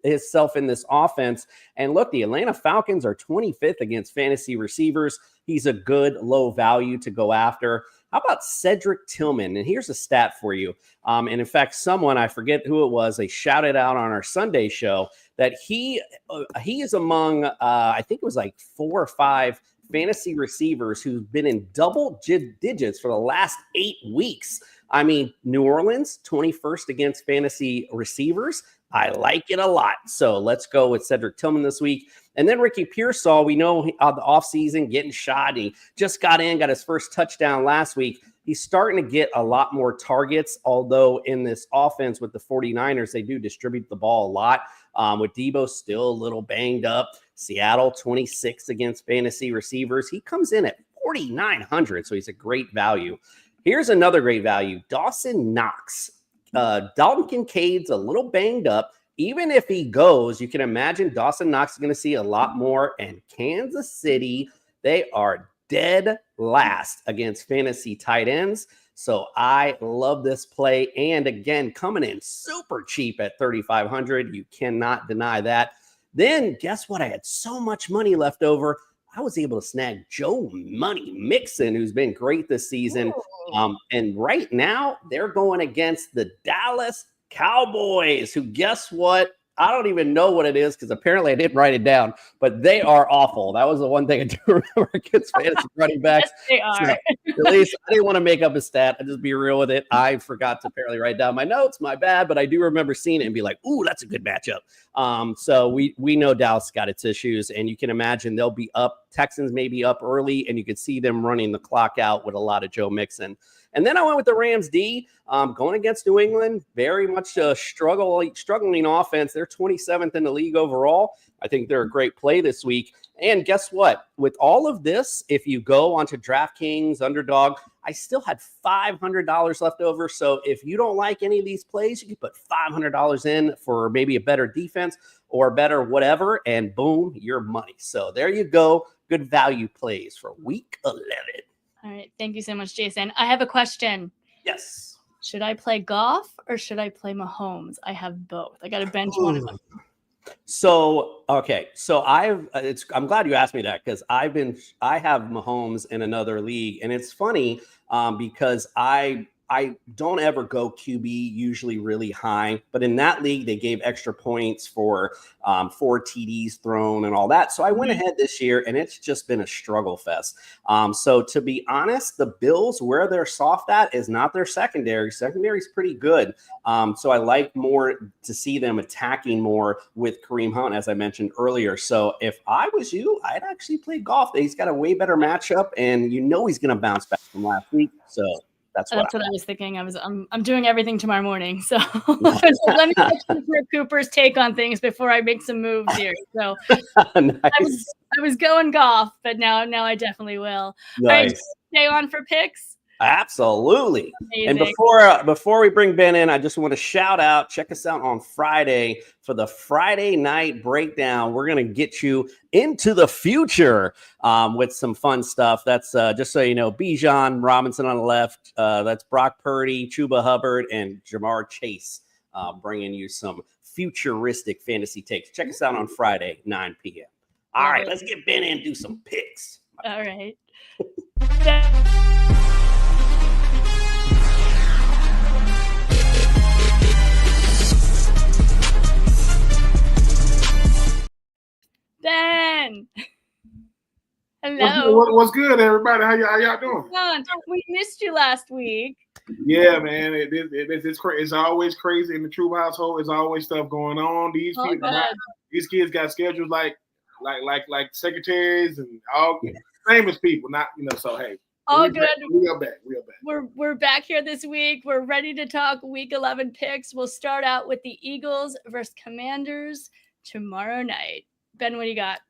himself in this offense. And look, the Atlanta Falcons are 25th against fantasy receivers. He's a good low value to go after. How about Cedric Tillman? And here's a stat for you. And in fact, someone, I forget who it was, they shouted out on our Sunday show that he is among, I think it was like 4 or 5 fantasy receivers who've been in double digits for the last 8 weeks. I mean, New Orleans, 21st against fantasy receivers. I like it a lot. So let's go with Cedric Tillman this week. And then Ricky Pearsall, we know the offseason getting shot. He just got his first touchdown last week. He's starting to get a lot more targets, although in this offense with the 49ers, they do distribute the ball a lot. With Debo still a little banged up. Seattle 26th against fantasy receivers. He comes in at 4,900, so he's a great value. Here's another great value, Dawson Knox. Dalton Kincaid's a little banged up. Even if he goes, you can imagine Dawson Knox is going to see a lot more. And Kansas City, they are dead last against fantasy tight ends. So I love this play. And again, coming in super cheap at 3,500. You cannot deny that. Then guess what? I had so much money left over. I was able to snag Joe Money Mixon, who's been great this season. And right now they're going against the Dallas Cowboys, who guess what? I don't even know what it is because apparently I didn't write it down, but they are awful. That was the one thing I do remember against fantasy running backs. Yes, they are. So, at least I didn't want to make up a stat. I'll just be real with it. I forgot to apparently write down my notes. My bad, but I do remember seeing it and be like, ooh, that's a good matchup. So we know Dallas got its issues, and you can imagine they'll be up. Texans may be up early, and you could see them running the clock out with a lot of Joe Mixon. And then I went with the Rams D, going against New England, very much a struggling offense. They're 27th in the league overall. I think they're a great play this week. And guess what? With all of this, if you go onto DraftKings, Underdog, I still had $500 left over. So if you don't like any of these plays, you can put $500 in for maybe a better defense or better whatever, and boom, your money. So there you go. Good value plays for week 11. All right. Thank you so much, Jason. I have a question. Yes. Should I play Goff or should I play Mahomes? I have both. I got to bench one of them. So I'm glad you asked me that, because I have Mahomes in another league, and it's funny because I don't ever go QB usually really high, but in that league they gave extra points for 4 TDs thrown and all that. So I went ahead this year, and it's just been a struggle fest. So to be honest, the Bills, where they're soft at is not their secondary. Secondary's pretty good. So I like more to see them attacking more with Kareem Hunt, as I mentioned earlier. So if I was you, I'd actually play Goff. He's got a way better matchup, and he's going to bounce back from last week. So that's what I was thinking. I'm doing everything tomorrow morning. So let me get Commissioner Cooper's take on things before I make some moves here. So nice. I was going Goff, but now I definitely will. Nice. All right, stay on for picks. Absolutely. Amazing. And before we bring Ben in, I just want to shout out, check us out on Friday for the Friday night breakdown. We're going to get you into the future with some fun stuff. That's just so you know, Bijan Robinson on the left. That's Brock Purdy, Chuba Hubbard, and Jamar Chase bringing you some futuristic fantasy takes. Check us out on Friday, 9 p.m. All right, let's get Ben in and do some picks. All right. Ben. Hello. What's good, everybody? How y'all doing? We missed you last week. Yeah, man. It's crazy. It's always crazy in the True household. There's always stuff going on. These kids got schedules like secretaries and all famous people. Not So hey, all good. We are back. We're back here this week. We're ready to talk Week 11 picks. We'll start out with the Eagles versus Commanders tomorrow night. Ben, what do you got?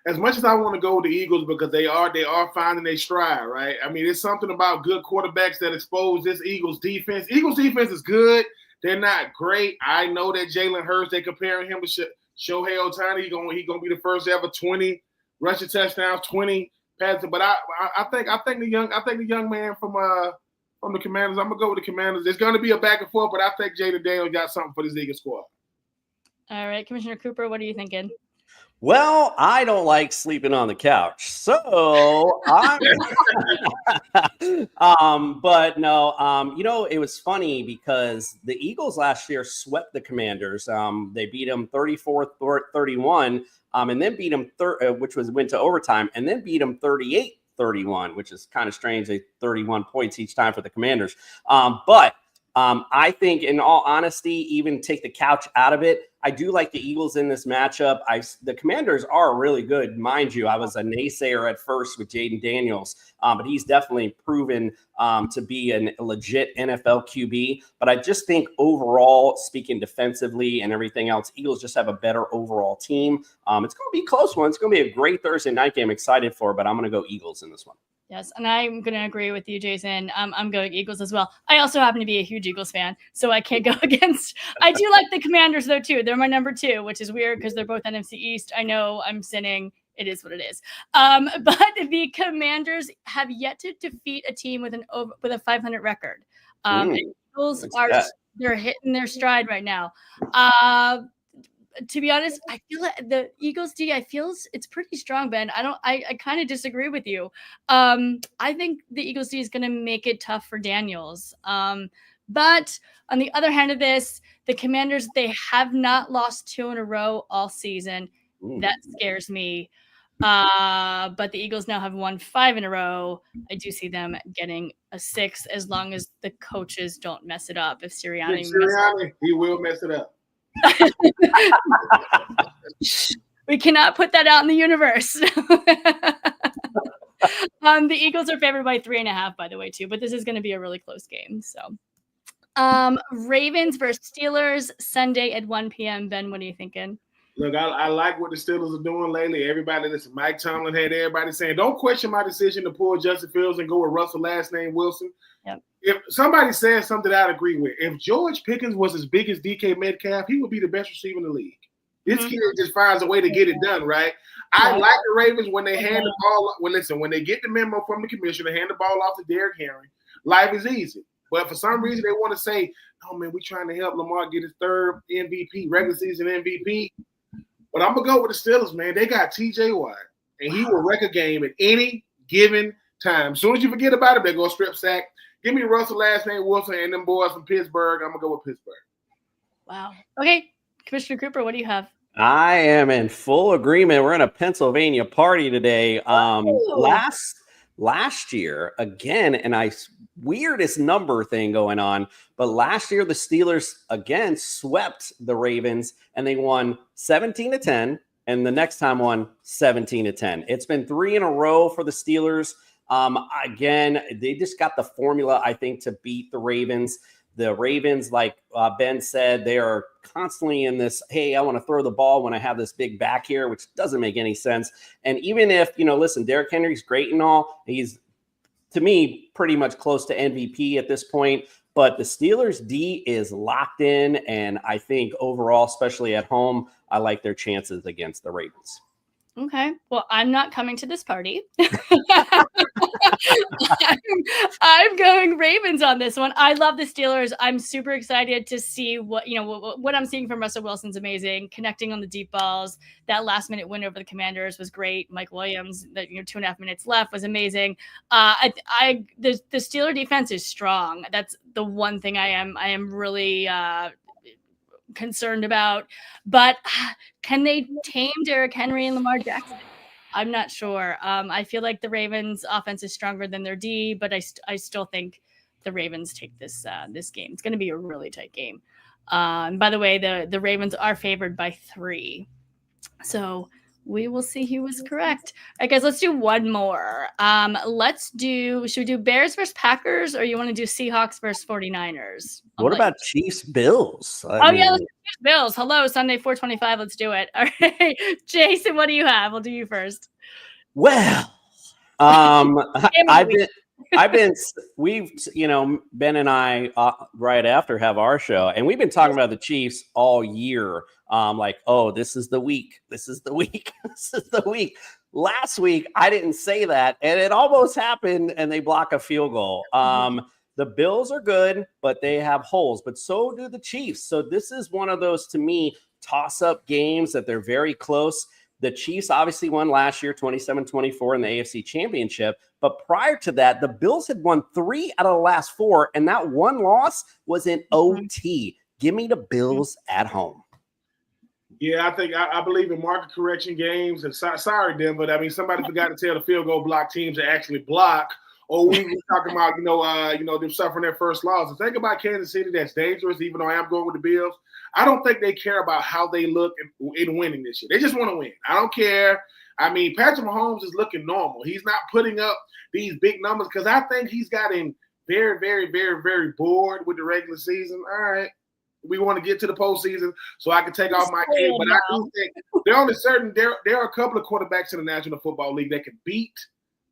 As much as I want to go with the Eagles because they are finding their stride, right? I mean, it's something about good quarterbacks that expose this Eagles defense. Eagles defense is good. They're not great. I know that Jalen Hurts, they're comparing him to Shohei Ohtani. He gonna be the first ever 20 rushing touchdowns, 20 passes. But I think the young man from the Commanders. I'm gonna go with the Commanders. There's gonna be a back and forth, but I think Jaden Daniels got something for this Eagles squad. All right, Commissioner Cooper, what are you thinking? Well, I don't like sleeping on the couch, so but no, it was funny because the Eagles last year swept the Commanders. They beat them 34-31, and then beat them went to overtime, and then beat them 38-31, which is kind of strange. They 31 points each time for the Commanders, but I think, in all honesty, even take the couch out of it, I do like the Eagles in this matchup. The Commanders are really good. Mind you, I was a naysayer at first with Jaden Daniels, but he's definitely proven to be a legit NFL QB. But I just think overall, speaking defensively and everything else, Eagles just have a better overall team. It's going to be a close one. It's going to be a great Thursday night game. Excited for, but I'm going to go Eagles in this one. Yes, and I'm going to agree with you, Jason. I'm going Eagles as well. I also happen to be a huge Eagles fan, so I can't go against. I do like the Commanders, though, too. They're my number 2, which is weird because they're both NFC East. I know I'm sinning. It is what it is. But the Commanders have yet to defeat a team with a 500 record. Eagles they're hitting their stride right now. To be honest, I feel like the Eagles D, it's pretty strong, Ben. I kind of disagree with you. I think the Eagles D is going to make it tough for Daniels. But on the other hand of this, the Commanders, they have not lost 2 in a row all season. That scares me. But the Eagles now have won 5 in a row. I do see them getting a 6 as long as the coaches don't mess it up. If Sirianni he will mess it up. We cannot put that out in the universe. The Eagles are favored by 3.5, by the way, too. But this is going to be a really close game. So, Ravens versus Steelers Sunday at 1 p.m. Ben, what are you thinking? Look, I like what the Steelers are doing lately. Everybody, listen, Mike Tomlin had everybody saying, don't question my decision to pull Justin Fields and go with Russell, last name Wilson. Yep. If somebody says something that I'd agree with, if George Pickens was as big as DK Metcalf, he would be the best receiver in the league. This kid just finds a way to get it done, right? I like the Ravens when they hand the ball. Well, listen, when they get the memo from the commissioner, hand the ball off to Derrick Henry, life is easy. But for some reason, they want to say, oh, man, we're trying to help Lamar get his 3rd MVP, regular season MVP. But I'm gonna go with the Steelers, man. They got T.J. Watt, and he will wreck a game at any given time. As soon as you forget about it, they go strip sack. Give me Russell, last name Wilson, and them boys from Pittsburgh. I'm gonna go with Pittsburgh. Wow. Okay, Commissioner Cooper, what do you have? I am in full agreement. We're in a Pennsylvania party today. Last year, again, and weirdest number thing going on, but last year the Steelers again swept the Ravens and they won 17-10, and the next time won 17-10. It's been 3 in a row for the Steelers. Again, they just got the formula, I think, to beat the Ravens. The Ravens, like Ben said, they are constantly in this, hey, I want to throw the ball when I have this big back here, which doesn't make any sense. And even if, listen, Derrick Henry's great and all, he's, to me, pretty much close to MVP at this point. But the Steelers' D is locked in, and I think overall, especially at home, I like their chances against the Ravens. Okay. Well, I'm not coming to this party. I'm going Ravens on this one. I love the Steelers. I'm super excited to see what I'm seeing from Russell Wilson's amazing. Connecting on the deep balls. That last minute win over the Commanders was great. Mike Williams, that 2.5 minutes left, was amazing. The Steeler defense is strong. That's the one thing I am really concerned about. But can they tame Derrick Henry and Lamar Jackson? I'm not sure. I feel like the Ravens offense is stronger than their D, but I still think the Ravens take this game. It's going to be a really tight game. By the way, the Ravens are favored by 3. So we will see who was correct. All right, guys, let's do one more. Should we do Bears versus Packers, or you want to do Seahawks versus 49ers? What about Chiefs Bills? Yeah, let's do Chiefs Bills. Hello, Sunday 4:25. Let's do it. All right, Jason, what do you have? We'll do you first. Well, we've Ben and I right after have our show, and we've been talking about the Chiefs all year. This is the week. This is the week. This is the week. Last week, I didn't say that, and it almost happened, and they block a field goal. The Bills are good, but they have holes, but so do the Chiefs. So this is one of those, to me, toss-up games that they're very close. The Chiefs obviously won last year, 27-24 in the AFC Championship. But prior to that, the Bills had won 3 out of the last 4, and that one loss was in OT. Give me the Bills at home. Yeah, I believe in market correction games. And sorry, Dan, but I mean, somebody forgot to tell the field goal block teams to actually block. Or we were talking about, them suffering their first loss. The thing about Kansas City that's dangerous, even though I am going with the Bills, I don't think they care about how they look in winning this year. They just want to win. I don't care. I mean, Patrick Mahomes is looking normal. He's not putting up these big numbers because I think he's gotten very, very, very, very bored with the regular season. All right. We want to get to the postseason so I can take off my cape. But I do think there are a couple of quarterbacks in the National Football League that can beat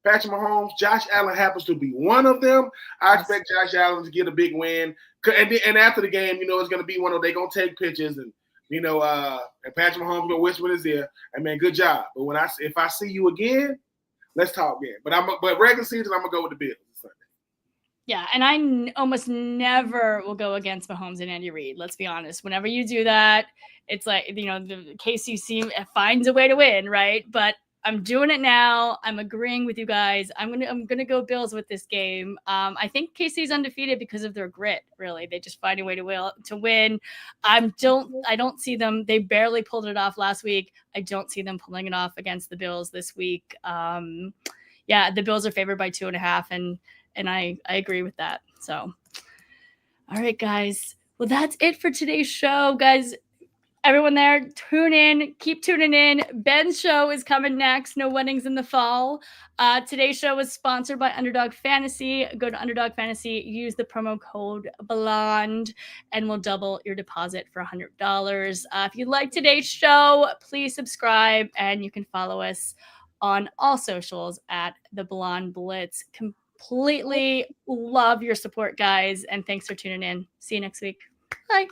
Patrick Mahomes. Josh Allen happens to be one of them. I expect Josh Allen to get a big win. And after the game, it's going to be one of they're going to take pictures and Patrick Mahomes going to whisper in his ear, "Hey man, good job. But if I see you again, let's talk again." But regular season, I'm gonna go with the Bills. Yeah, and I almost never will go against Mahomes and Andy Reid. Let's be honest. Whenever you do that, it's like, the KCC finds a way to win, right? But I'm doing it now. I'm agreeing with you guys. I'm gonna go Bills with this game. I think KC's undefeated because of their grit. Really, they just find a way to win. I don't see them. They barely pulled it off last week. I don't see them pulling it off against the Bills this week. The Bills are favored by 2.5, and I agree with that. So, all right, guys. Well, that's it for today's show, guys. Everyone there, tune in. Keep tuning in. Ben's show is coming next. No weddings in the fall. Today's show was sponsored by Underdog Fantasy. Go to Underdog Fantasy. Use the promo code BLONDE, and we'll double your deposit for $100. If you like today's show, please subscribe, and you can follow us on all socials at the Blonde Blitz. Completely love your support, guys, and thanks for tuning in. See you next week. Bye.